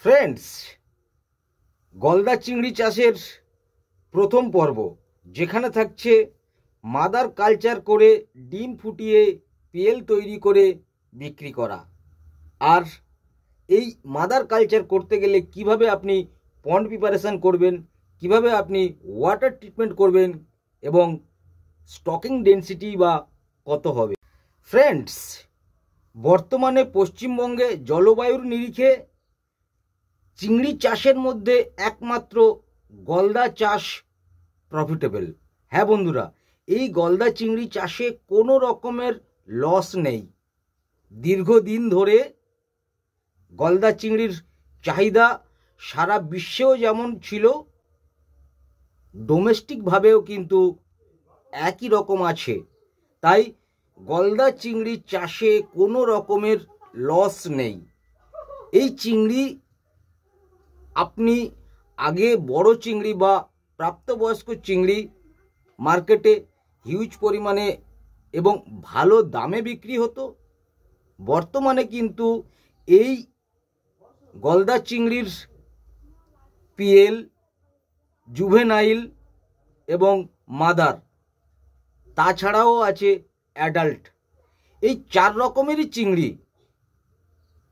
Friends, গলদা চিংড়ি চাষের প্রথম পর্ব, যেখানে থাকছে মাদার কালচার করে ডিম ফুটিয়ে পিএল তৈরি করে বিক্রি করা। আর এই মাদার কালচার করতে গেলে কিভাবে আপনি পন্ড প্রিপারেশন করবেন, কিভাবে আপনি ওয়াটার ট্রিটমেন্ট করবেন এবং স্টকিং ডেন্সিটি বা কত হবে। ফ্রেন্ডস, বর্তমানে পশ্চিমবঙ্গে জলবায়ুর নিরিখে চিংড়ি চাষের মধ্যে একমাত্র গলদা চাষ প্রফিটেবল। হ্যাঁ বন্ধুরা, এই গলদা চিংড়ি চাষে কোনো রকমের লস নেই। দীর্ঘদিন ধরে গলদা চিংড়ির চাহিদা সারা বিশ্বেও যেমন ছিল, ডোমেস্টিকভাবেও কিন্তু একই রকম আছে। তাই গলদা চিংড়ি চাষে কোনো রকমের লস নেই। এই চিংড়ি আপনি আগে বড় চিংড়ি বা প্রাপ্তবয়স্ক চিংড়ি মার্কেটে হিউজ পরিমাণে এবং ভালো দামে বিক্রি হতো। বর্তমানে কিন্তু এই গলদা চিংড়ির পিএল, জুভেনাইল এবং মাদার, তাছাড়াও আছে অ্যাডাল্ট, এই 4 রকমেরই চিংড়ি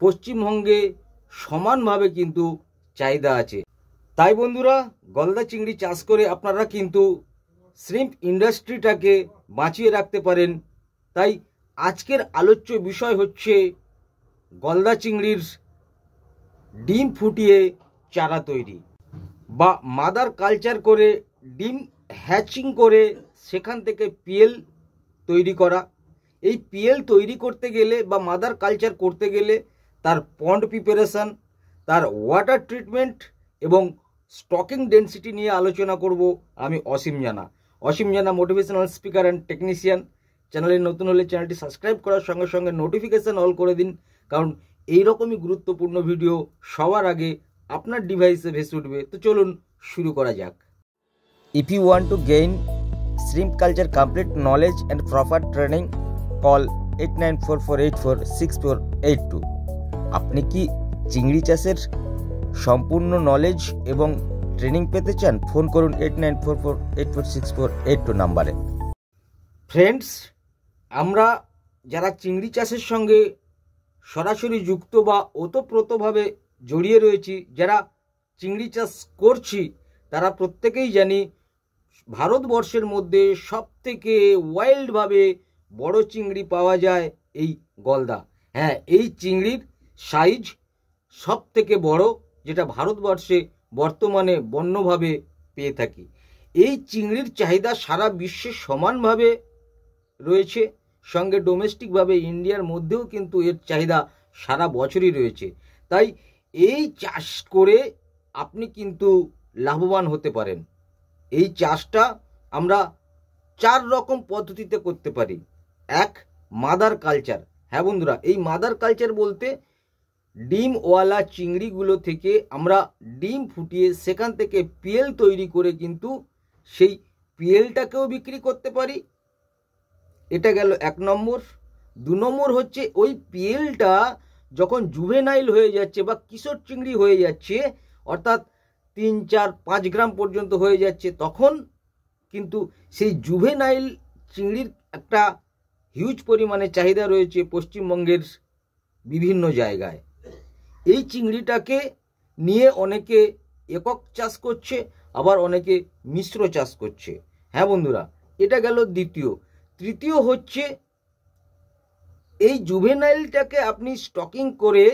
পশ্চিমবঙ্গে সমানভাবে কিন্তু চাহিদা আছে। তাই বন্ধুরা, গলদা চিংড়ি চাষ করে আপনারা কিন্তু শ্রিম্প ইন্ডাস্ট্রিটাকে বাঁচিয়ে রাখতে পারেন। তাই আজকের আলোচ্য বিষয় হচ্ছে গলদা চিংড়ির ডিম ফুটিয়ে চারা তৈরি বা মাদার কালচার করে ডিম হ্যাচিং করে সেখান থেকে পিএল তৈরি করা। এই পিএল তৈরি করতে গেলে বা মাদার কালচার করতে গেলে তার পন্ড প্রিপারেশন, তার ওয়াটার ট্রিটমেন্ট এবং স্টকিং ডেন্সিটি নিয়ে আলোচনা করব আমি অসীম জানা, মোটিভেশনাল স্পিকার অ্যান্ড টেকনিশিয়ান। চ্যানেলে নতুন হলে চ্যানেলটি সাবস্ক্রাইব করার সঙ্গে সঙ্গে নোটিফিকেশান অল করে দিন, কারণ এইরকমই গুরুত্বপূর্ণ ভিডিও সবার আগে আপনার ডিভাইসে ভেসে উঠবে। তো চলুন শুরু করা যাক। If you want to gain shrimp culture complete knowledge and proper training, call 8944846482। আপনি কি চিংড়ি চাষের সম্পূর্ণ নলেজ এবং ট্রেনিং পেতে চান? ফোন করুন 8944846482 নাম্বারে। ফ্রেন্ডস, আমরা যারা চিংড়ি চাষের সঙ্গে সরাসরি যুক্ত বা ওতপ্রোতভাবে জড়িয়ে রয়েছি, যারা চিংড়ি চাষ করছি, তারা প্রত্যেকেই জানি ভারতবর্ষের মধ্যে সবথেকে ওয়াইল্ডভাবে বড় চিংড়ি পাওয়া যায় এই গলদা। হ্যাঁ, এই চিংড়ির সাইজ সব থেকে বড়, যেটা ভারতবর্ষে বর্তমানে বন্যভাবে পেয়ে থাকি। এই চিংড়ির চাহিদা সারা বিশ্বে সমানভাবে রয়েছে, সঙ্গে ডোমেস্টিকভাবে ইন্ডিয়ার মধ্যেও কিন্তু এর চাহিদা সারা বছরই রয়েছে। তাই এই চাষ করে আপনি কিন্তু লাভবান হতে পারেন। এই চাষটা আমরা 4 রকম পদ্ধতিতে করতে পারি। এক, মাদার কালচার। হ্যাঁ বন্ধুরা, এই মাদার কালচার বলতে ডিমওয়ালা চিংড়িগুলো থেকে আমরা ডিম ফুটিয়ে সেখান থেকে পিএল তৈরি করে কিন্তু সেই পিএলটাকেও বিক্রি করতে পারি। এটা গেল 1 নম্বর। 2 নম্বর হচ্ছে ওই পিএলটা যখন জুভেনাইল হয়ে যাচ্ছে বা কিশোর চিংড়ি হয়ে যাচ্ছে, অর্থাৎ 3, 4, 5 গ্রাম পর্যন্ত হয়ে যাচ্ছে, তখন কিন্তু সেই জুভেনাইল চিংড়ির একটা হিউজ পরিমাণে চাহিদা রয়েছে পশ্চিমবঙ্গের বিভিন্ন জায়গায়। এই চিংড়িটাকে নিয়ে অনেকে একক চাষ করছে, আবার অনেকে মিশ্র চাষ করছে। হ্যাঁ বন্ধুরা, এটা গেল দ্বিতীয়। তৃতীয় হচ্ছে এই জুভেনাইলটাকে আপনি স্টকিং করে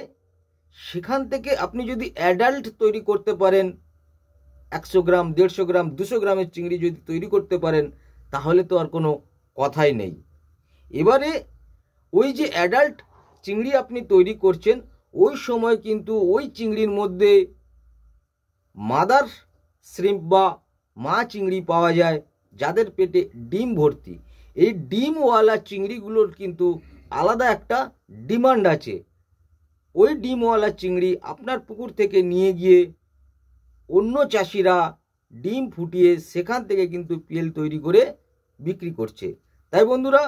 সেখান থেকে আপনি যদি অ্যাডাল্ট তৈরি করতে পারেন, 100 গ্রাম, 150 গ্রাম, 200 গ্রামের চিংড়ি যদি তৈরি করতে পারেন, তাহলে তো আর কোনো কথাই নেই। এবারে ওই যে অ্যাডাল্ট চিংড়ি আপনি তৈরি করছেন, ওই সময় কিন্তু ওই চিংড়ির মধ্যে মাদার শ্রিম্প বা মা চিংড়ি পাওয়া যায়, যাদের পেটে ডিম ভর্তি। এই ডিমওয়ালা চিংড়িগুলোর কিন্তু আলাদা একটা ডিমান্ড আছে। ওই ডিমওয়ালা চিংড়ি আপনার পুকুর থেকে নিয়ে গিয়ে অন্য চাষিরা ডিম ফুটিয়ে সেখান থেকে কিন্তু পিএল তৈরি করে বিক্রি করছে। তাই বন্ধুরা,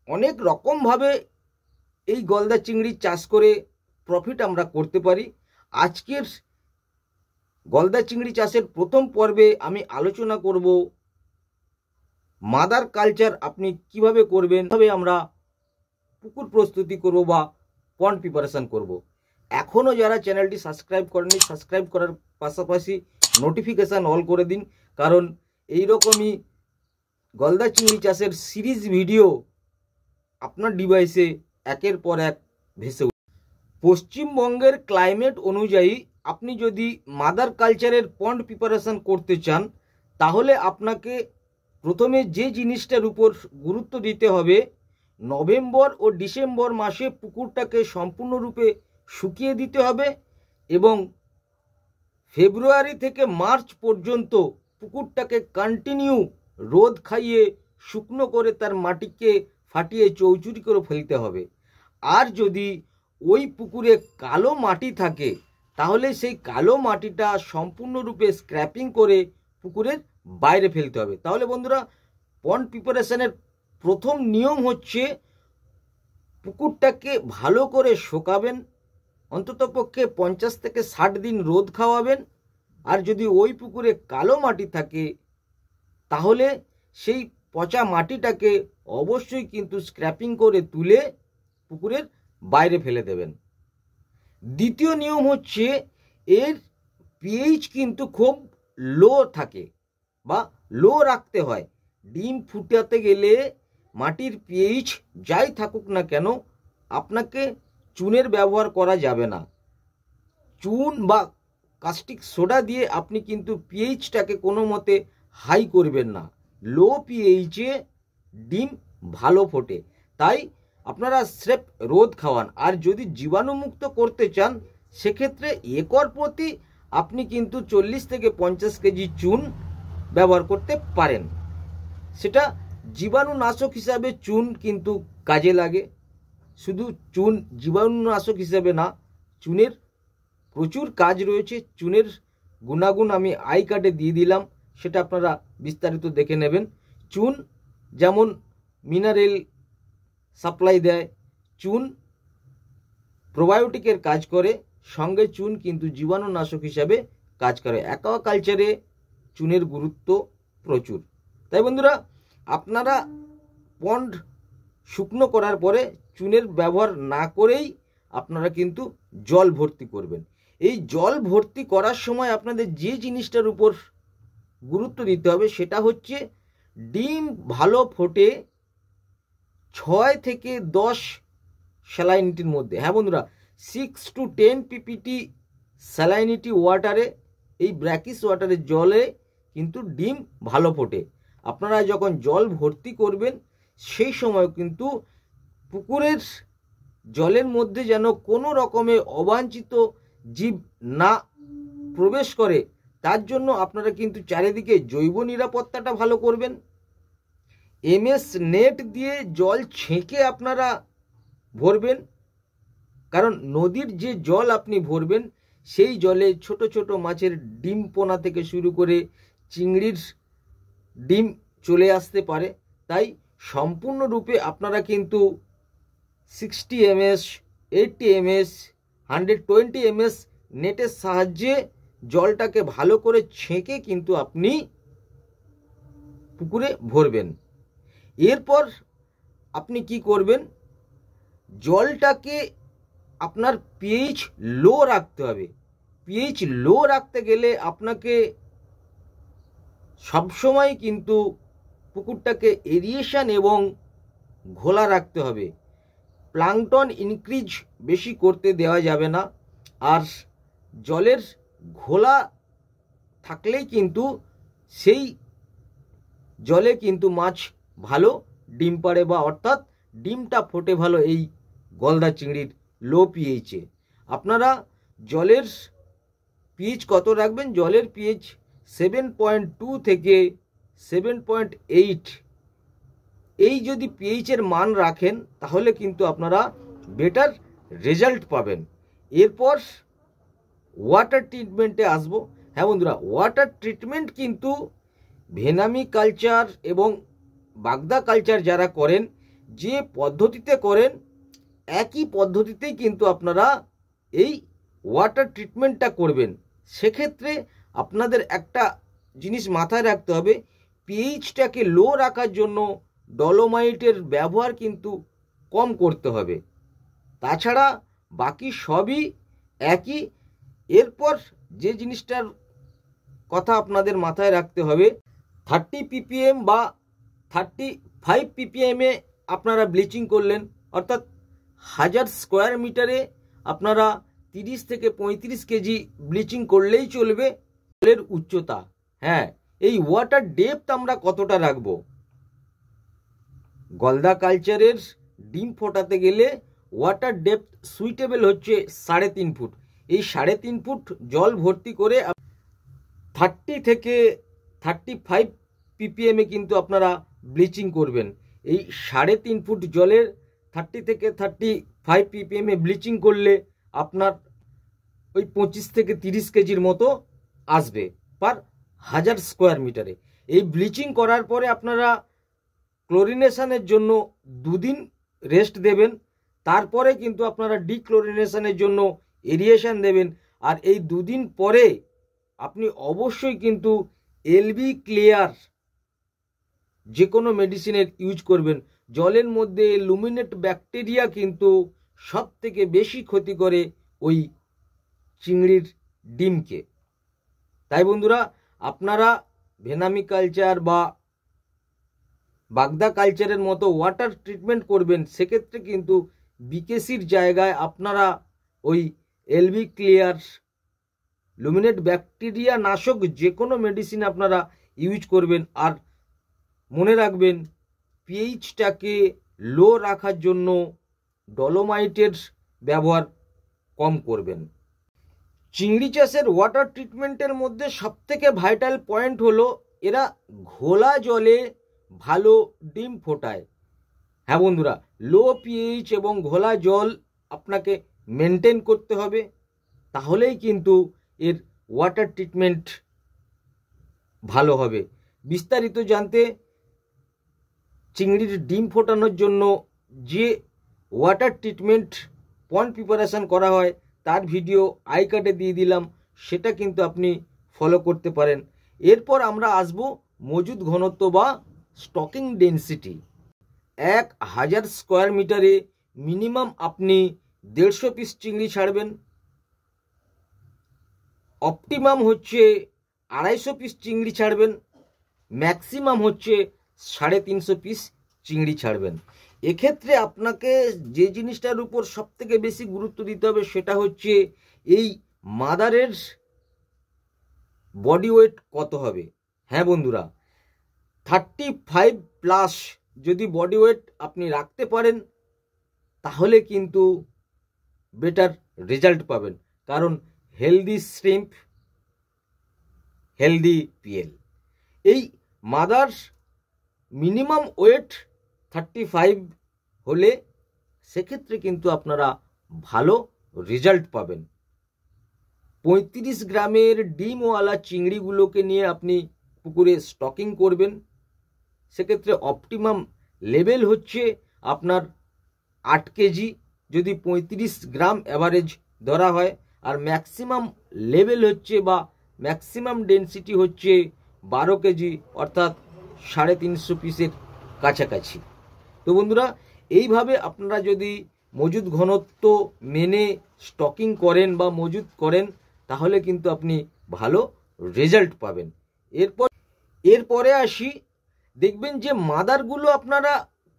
অনেক রকমভাবে এই গলদা চিংড়ি চাষ করে প্রফিট আমরা করতে পারি। আজকের গলদা চিংড়ি চাষের প্রথম পর্বে আমি আলোচনা করব মাদার কালচার আপনি কিভাবে করবেন, তবে আমরা পুকুর প্রস্তুতি করব বা পন্ড প্রিপারেশন করব। এখনও যারা চ্যানেলটি সাবস্ক্রাইব করেননি, সাবস্ক্রাইব করার পাশাপাশি নোটিফিকেশান অল করে দিন, কারণ এই রকমই গলদা চিংড়ি চাষের সিরিজ ভিডিও আপনার ডিভাইসে একের পর এক ভেসে উঠবে। পশ্চিমবঙ্গের ক্লাইমেট অনুযায়ী আপনি যদি মাদার কালচারের পন্ড প্রিপারেশন করতে চান, তাহলে আপনাকে প্রথমে যে জিনিসটার উপর গুরুত্ব দিতে হবে, নভেম্বর ও ডিসেম্বর মাসে পুকুরটাকে সম্পূর্ণরূপে শুকিয়ে দিতে হবে এবং ফেব্রুয়ারি থেকে মার্চ পর্যন্ত পুকুরটাকে কন্টিনিউ রোদ খাইয়ে শুকনো করে তার মাটিকে ফাটিয়ে চৌচুরি করে ফেলতে হবে। আর যদি ওই পুকুরে কালো মাটি থাকে, তাহলে সেই কালো মাটিটা সম্পূর্ণরূপে স্ক্র্যাপিং করে পুকুরের বাইরে ফেলতে হবে। তাহলে বন্ধুরা, পন্ড প্রিপারেশনের প্রথম নিয়ম হচ্ছে পুকুরটাকে ভালো করে শুকাবেন, অন্ততপক্ষে 50 থেকে 60 দিন রোদ খাওয়াবেন। আর যদি ওই পুকুরে কালো মাটি থাকে, তাহলে সেই পচা মাটিটাকে অবশ্যই কিন্তু স্ক্র্যাপিং করে তুলে পুকুরের বাইরে ফেলে দেবেন। দ্বিতীয় নিয়ম হচ্ছে এর পিএইচ কিন্তু খুব লো থাকে বা লো রাখতে হয়। ডিম ফুটাতে গেলে মাটির পিএইচ যাই থাকুক না কেন, আপনাকে চুনের ব্যবহার করা যাবে না। চুন বা কাস্টিক সোডা দিয়ে আপনি কিন্তু পিএইচটাকে কোনো মতে হাই করবেন না। লো পিএইচে ডিম ভালো ফোটে, তাই আপনারা স্রেফ রোদ খাওয়ান। আর যদি জীবাণুমুক্ত করতে চান, সেক্ষেত্রে একর প্রতি আপনি কিন্তু 40 থেকে 50 কেজি চুন ব্যবহার করতে পারেন। সেটা জীবাণুনাশক হিসাবে চুন কিন্তু কাজে লাগে। শুধু চুন জীবাণুনাশক হিসাবে না, চুনের প্রচুর কাজ রয়েছে। চুনের গুণাগুণ আমি আই কার্ডে দিয়ে দিলাম, সেটা আপনারা বিস্তারিত দেখে নেবেন। চুন যেমন মিনারেল সাপ্লাই দেয়, চুন প্রোবায়োটিকের কাজ করে, সঙ্গে চুন কিন্তু জীবাণুনাশক হিসাবে কাজ করে। অ্যাকোয়াকালচারে চুনের গুরুত্ব প্রচুর। তাই বন্ধুরা, আপনারা পন্ড শুকনো করার পরে চুনের ব্যবহার না করেই আপনারা কিন্তু জল ভর্তি করবেন। এই জল ভর্তি করার সময় আপনাদের যে জিনিসটার উপর গুরুত্ব দিতে হবে, সেটা হচ্ছে ডিম ভালো ফোটে 6 থেকে 10 স্যালাইনিটির মধ্যে। হ্যাঁ বন্ধুরা, 6 to 10 ppT স্যালাইনিটি ওয়াটারে, এই ব্র্যাকিস ওয়াটারের জলে কিন্তু ডিম ভালো ফোটে। আপনারা যখন জল ভর্তি করবেন, সেই সময় কিন্তু পুকুরের জলের মধ্যে যেন কোনো রকমের অবাঞ্ছিত জীব না প্রবেশ করে, তার জন্য আপনারা কিন্তু চারিদিকে জৈব নিরাপত্তাটা ভালো করবেন। এমএস নেট দিয়ে জল ছেঁকে আপনারা ভরবেন, কারণ নদীর যে জল আপনি ভরবেন, সেই জলে ছোট ছোট মাছের ডিম পোনা থেকে শুরু করে চিংড়ির ডিম চলে আসতে পারে। তাই সম্পূর্ণরূপে আপনারা কিন্তু 60 mS, 80 mS, 120 mS নেটের সাহায্যে জলটাকে ভালো করে ছেঁকে কিন্তু আপনি পুকুরে ভরবেন। এরপর আপনি কি করবেন, জলটাকে আপনার পিএইচ লো রাখতে হবে। পিএইচ লো রাখতে গেলে আপনাকে সবসময় কিন্তু পুকুরটাকে এরিয়েশন এবং ঘোলা রাখতে হবে। প্লাঙ্কটন ইনক্রিজ বেশি করতে দেওয়া যাবে না। আর জলের ঘোলা থাকলেই কিন্তু সেই জলে কিন্তু মাছ ভালো ডিম পাড়ে, বা অর্থাৎ ডিমটা ফোটে ভালো এই গলদা চিংড়ির লো পিএইচে। আপনারা জলের পিএইচ কত রাখবেন? জলের পিএইচ 7.2 থেকে 7.8, এই যদি পিএইচের মান রাখেন, তাহলে কিন্তু আপনারা বেটার রেজাল্ট পাবেন। এরপর ওয়াটার ট্রিটমেন্টে আসবো। হ্যাঁ বন্ধুরা, ওয়াটার ট্রিটমেন্ট কিন্তু ভেনামি কালচার এবং বাগদা কালচার যারা করেন, যে পদ্ধতিতে করেন, একই পদ্ধতিতেই কিন্তু আপনারা এই ওয়াটার ট্রিটমেন্টটা করবেন, সেক্ষেত্রে আপনাদের একটা জিনিস মাথায় রাখতে হবে, পিএইচটাকে লো রাখার জন্য ডলোমাইটের ব্যবহার কিন্তু কম করতে হবে। তাছাড়া বাকি সবই একই। এরপর যে জিনিসটার কথা আপনাদের মাথায় রাখতে হবে, 30 ppm বা 35 ppm-এ আপনারা ব্লিচিং করলেন, অর্থাৎ 1000 স্কোয়ার মিটারে আপনারা 30 থেকে 35 কেজি ব্লিচিং করলেই চলবে। জলের উচ্চতা, হ্যাঁ, এই ওয়াটার ডেপথ আমরা কতটা রাখবো? গলদা কালচারের ডিম ফোটাতে গেলে ওয়াটার ডেপথ সুইটেবল হচ্ছে 3.5 ফুট। এই 3.5 ফুট জল ভর্তি করে 30 থেকে 35 ppm-এ কিন্তু আপনারা ব্লিচিং করবেন। এই 3.5 ফুট জলের 30 থেকে 35 ppm-এ ব্লিচিং করলে আপনার ওই 25 থেকে 30 কেজির মতো আসবে পার 1000 স্কোয়ার মিটারে। এই ব্লিচিং করার পরে আপনারা ক্লোরিনেশনের জন্য 2 দিন রেস্ট দেবেন, তারপরে কিন্তু আপনারা ডিক্লোরিনেশনের জন্য এরিয়েশন দেবেন। আর এই 2 দিন পরে আপনি অবশ্যই কিন্তু এলবি ক্লিয়ার যে কোনো মেডিসিনের ইউজ করবেন। জলের মধ্যে লুমিনেট ব্যাকটেরিয়া কিন্তু সব থেকে বেশি ক্ষতি করে ওই চিংড়ির ডিমকে। তাই বন্ধুরা, আপনারা ভেনামি কালচার বা বাগদা কালচারের মতো ওয়াটার ট্রিটমেন্ট করবেন, সেক্ষেত্রে কিন্তু বিকেসির জায়গায় আপনারা ওই এলবি ক্লিয়ার লুমিনেট ব্যাকটেরিয়া নাশক যে কোনো মেডিসিন আপনারা ইউজ করবেন। আর মনে রাখবেন, পিএইচটাকে লো রাখার জন্য ডলোমাইটের ব্যবহার কম করবেন। চিংড়ি চাষের ওয়াটার ট্রিটমেন্টের মধ্যে সবথেকে ভাইটাল পয়েন্ট হলো এরা ঘোলা জলে ভালো ডিম ফোটায়। হ্যাঁ বন্ধুরা, লো পিএইচ এবং ঘোলা জল আপনাকে মেনটেন করতে হবে, তাহলেই কিন্তু এর ওয়াটার ট্রিটমেন্ট ভালো হবে। বিস্তারিত জানতে চিংড়ির ডিম ফোটানোর জন্য যে ওয়াটার ট্রিটমেন্ট পন্ড প্রিপারেশন করা হয় তার ভিডিও আই কার্ডে দিয়ে দিলাম, সেটা কিন্তু আপনি ফলো করতে পারেন। এরপর আমরা আসব মজুদ ঘনত্ব বা স্টকিং ডেন্সিটি। 1000 স্কোয়ার মিটারে মিনিমাম আপনি 150 পিস চিংড়ি ছাড়বেন। অপটিমাম হচ্ছে 250 পিস চিংড়ি ছাড়বেন। ম্যাক্সিমাম হচ্ছে 350 পিস চিংড়ি ছাড়বেন। এক্ষেত্রে আপনাকে যে জিনিসটার উপর সবথেকে বেশি গুরুত্ব দিতে হবে সেটা হচ্ছে এই মাদারের বডি ওয়েট কত হবে। হ্যাঁ বন্ধুরা, 35+ যদি বডি ওয়েট আপনি রাখতে পারেন তাহলে কিন্তু বেটার রেজাল্ট পাবেন, কারণ হেলদি শ্রিম্প হেলদি পিএল। এই মাদার মিনিমাম ওয়েট 35 হলে সেক্ষেত্রে কিন্তু আপনারা ভালো রেজাল্ট পাবেন। 35 গ্রামের ডিমওয়ালা চিংড়িগুলোকে নিয়ে আপনি পুকুরে স্টকিং করবেন, সেক্ষেত্রে অপটিমাম লেভেল হচ্ছে আপনার 8 কেজি যদি 35 গ্রাম অ্যাভারেজ ধরা হয়, আর ম্যাক্সিমাম লেভেল হচ্ছে বা ম্যাক্সিমাম ডেন্সিটি হচ্ছে 12 কেজি, অর্থাৎ 350 পিসের কাছাকাছি। তো বন্ধুরা, এইভাবে আপনারা যদি মজুদ ঘনত্ব মেনে স্টকিং করেন বা মজুদ করেন তাহলে কিন্তু আপনি ভালো রেজাল্ট পাবেন। এরপরে আসি, দেখবেন যে মাদারগুলো আপনারা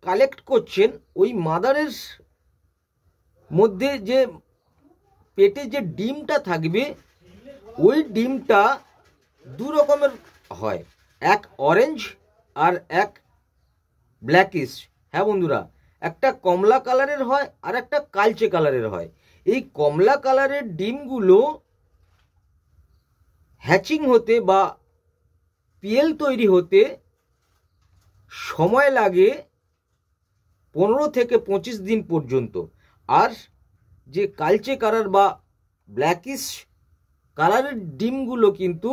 কালেক্ট করছেন, ওই মাদারের মধ্যে যে পেটে যে ডিমটা থাকবে ওই ডিমটা 2 রকমের হয়, এক অরেঞ্জ আর এক ব্ল্যাকিশ। হ্যাঁ বন্ধুরা, একটা কমলা কালারের হয় আর একটা কালচে কালারের হয়। এই কমলা কালারের ডিমগুলো হ্যাচিং হতে বা পিএল তৈরি হতে সময় লাগে 15 থেকে 25 দিন পর্যন্ত। আর যে কালচে কালার বা ব্ল্যাকিশ কালারের ডিমগুলো কিন্তু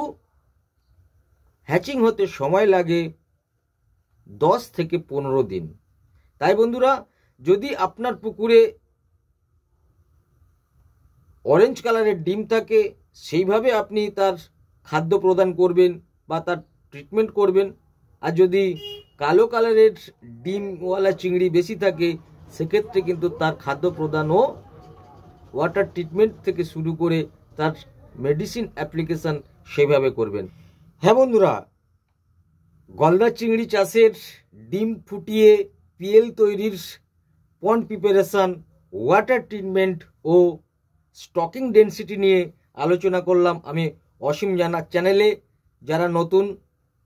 হ্যাচিং হতে সময় লাগে 10 থেকে 15 দিন। তাই বন্ধুরা, যদি আপনার পুকুরে অরেঞ্জ কালারের ডিম থাকে সেইভাবে আপনি তার খাদ্য প্রদান করবেন বা তার ট্রিটমেন্ট করবেন। আর যদি কালো কালারের ডিমওয়ালা চিংড়ি বেশি থাকে সেক্ষেত্রে কিন্তু তার খাদ্য প্রদান ও ওয়াটার ট্রিটমেন্ট থেকে শুরু করে তার মেডিসিন অ্যাপ্লিকেশান সেইভাবে করবেন। হ্যাঁ বন্ধুরা, গলদা চিংড়ি চাষের ডিম ফুটিয়ে পিএল তৈরির পন্ড প্রিপারেশান, ওয়াটার ট্রিটমেন্ট ও স্টকিং ডেন্সিটি নিয়ে আলোচনা করলাম আমি অসীম জানা। চ্যানেলে যারা নতুন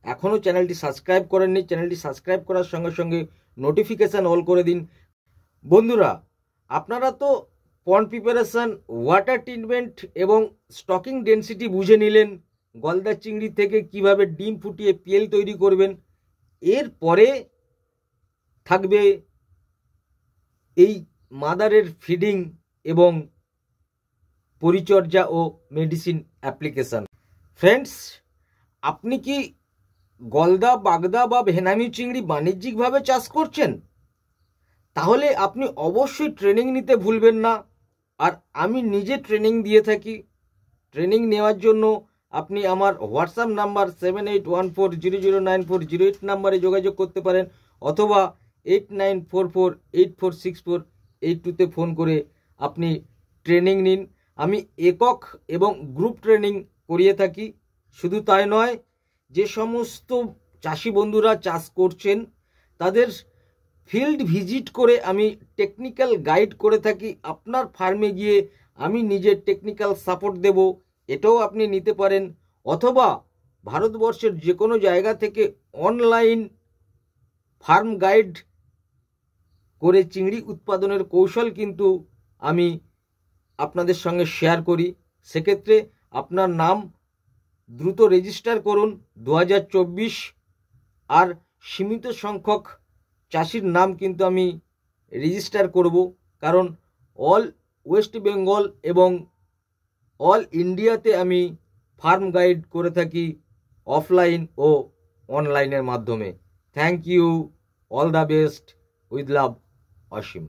এখনও চ্যানেলটি সাবস্ক্রাইব করেননি, চ্যানেলটি সাবস্ক্রাইব করার সঙ্গে সঙ্গে নোটিফিকেশান অল করে দিন। বন্ধুরা, আপনারা তো পন্ড প্রিপারেশান, ওয়াটার ট্রিটমেন্ট এবং স্টকিং ডেন্সিটি বুঝে নিলেন, গলদা চিংড়ি থেকে কিভাবে ডিম ফুটিয়ে পিএল তৈরি করবেন। এরপরে থাকবে এই মাদারের ফিডিং এবং পরিচর্যা ও মেডিসিন অ্যাপ্লিকেশান। ফ্রেন্ডস, আপনি কি গলদা, বাগদা বা ভেনামি চিংড়ি বাণিজ্যিকভাবে চাষ করছেন? তাহলে আপনি অবশ্যই ট্রেনিং নিতে ভুলবেন না। আর আমি নিজে ট্রেনিং দিয়ে থাকি। ট্রেনিং নেওয়ার জন্য আপনি আমার হোয়াটসঅ্যাপ নাম্বার 7814009408 নাম্বারে যোগাযোগ করতে পারেন, অথবা 8944846482 ফোন করে আপনি ট্রেনিং নিন। আমি একক এবং গ্রুপ ট্রেনিং করিয়ে থাকি। শুধু তাই নয়, যে সমস্ত চাষি বন্ধুরা চাষ করছেন তাদের ফিল্ড ভিজিট করে আমি টেকনিক্যাল গাইড করে থাকি। আপনার ফার্মে গিয়ে আমি নিজের টেকনিক্যাল সাপোর্ট দেব, এটাও আপনি নিতে পারেন। অথবা ভারতবর্ষের যে কোনো জায়গা থেকে অনলাইন ফার্ম গাইড করে চিংড়ি উৎপাদনের কৌশল কিন্তু আমি আপনাদের সঙ্গে শেয়ার করি। সেক্ষেত্রে আপনার নাম দ্রুত রেজিস্টার করুন 2024। আর সীমিত সংখ্যক চাষির নাম কিন্তু আমি রেজিস্টার করব, কারণ অল ওয়েস্ট বেঙ্গল এবং অল ইন্ডিয়াতে আমি ফার্ম গাইড করে থাকি অফলাইন ও অনলাইনের মাধ্যমে। Thank you, all the best, with love, Asim.